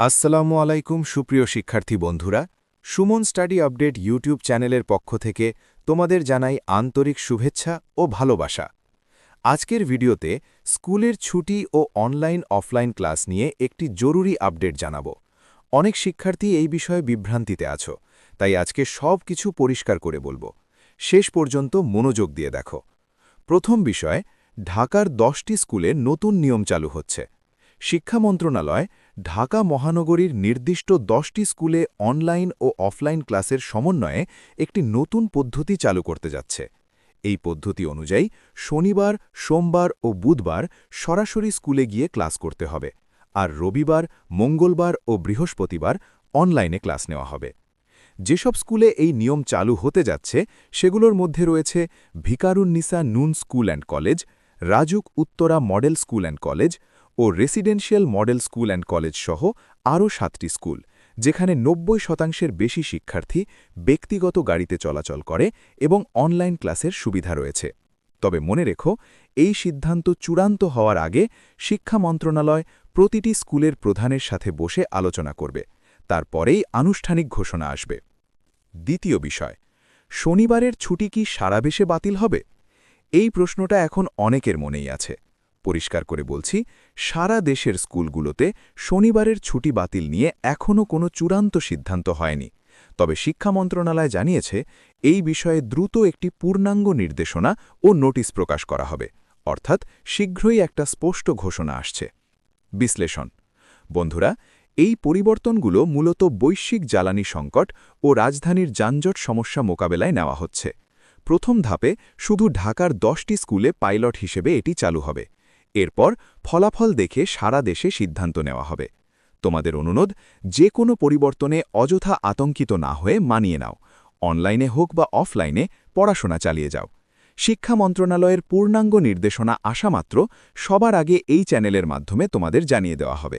আসসালামু আলাইকুম সুপ্রিয় শিক্ষার্থী বন্ধুরা, সুমন স্টাডি আপডেট ইউটিউব চ্যানেলের পক্ষ থেকে তোমাদের জানাই আন্তরিক শুভেচ্ছা ও ভালোবাসা। আজকের ভিডিওতে স্কুলের ছুটি ও অনলাইন-অফলাইন ক্লাস নিয়ে একটি জরুরি আপডেট জানাবো। অনেক শিক্ষার্থী এই বিষয়ে বিভ্রান্তিতে আছো, তাই আজকে সব কিছু পরিষ্কার করে বলবো। শেষ পর্যন্ত মনোযোগ দিয়ে দেখো। প্রথম বিষয়, ঢাকার 10টি স্কুলে নতুন নিয়ম চালু হচ্ছে। শিক্ষা মন্ত্রণালয় ঢাকা মহানগরীর নির্দিষ্ট 10টি স্কুলে অনলাইন ও অফলাইন ক্লাসের সমন্বয়ে একটি নতুন পদ্ধতি চালু করতে যাচ্ছে। এই পদ্ধতি অনুযায়ী শনিবার, সোমবার ও বুধবার সরাসরি স্কুলে গিয়ে ক্লাস করতে হবে, আর রবিবার, মঙ্গলবার ও বৃহস্পতিবার অনলাইনে ক্লাস নেওয়া হবে। যেসব স্কুলে এই নিয়ম চালু হতে যাচ্ছে সেগুলোর মধ্যে রয়েছে Viqarunnisa Noon school and college, Rajuk Uttara model school and college ও residential model school and college সহ আরও 7টি স্কুল, যেখানে 90% বেশি শিক্ষার্থী ব্যক্তিগত গাড়িতে চলাচল করে এবং অনলাইন ক্লাসের সুবিধা রয়েছে। তবে মনে রেখো, এই সিদ্ধান্ত চূড়ান্ত হওয়ার আগে শিক্ষা মন্ত্রণালয় প্রতিটি স্কুলের প্রধানের সাথে বসে আলোচনা করবে। তারপরেই আনুষ্ঠানিক ঘোষণা আসবে। দ্বিতীয় বিষয়, শনিবারের ছুটি কি সারা দেশে বাতিল হবে? এই প্রশ্নটা এখন অনেকের মনেই আছে। পরিষ্কার করে বলছি, সারা দেশের স্কুলগুলোতে শনিবারের ছুটি বাতিল নিয়ে এখনও কোনো চূড়ান্ত সিদ্ধান্ত হয়নি। তবে শিক্ষা মন্ত্রণালয় জানিয়েছে, এই বিষয়ে দ্রুত একটি পূর্ণাঙ্গ নির্দেশনা ও নোটিশ প্রকাশ করা হবে, অর্থাৎ শীঘ্রই একটা স্পষ্ট ঘোষণা আসছে। বিশ্লেষণ। বন্ধুরা, এই পরিবর্তনগুলো মূলত বৈশ্বিক জ্বালানি সংকট ও রাজধানীর যানজট সমস্যা মোকাবেলায় নেওয়া হচ্ছে। প্রথম ধাপে শুধু ঢাকার 10টি স্কুলে পাইলট হিসেবে এটি চালু হবে। এরপর ফলাফল দেখে সারা দেশে সিদ্ধান্ত নেওয়া হবে। তোমাদের অনুরোধ, যে কোনো পরিবর্তনে অযথা আতঙ্কিত না হয়ে মানিয়ে নাও। অনলাইনে হোক বা অফলাইনে পড়াশোনা চালিয়ে যাও। শিক্ষা মন্ত্রণালয়ের পূর্ণাঙ্গ নির্দেশনা আসা মাত্র সবার আগে এই চ্যানেলের মাধ্যমে তোমাদের জানিয়ে দেওয়া হবে।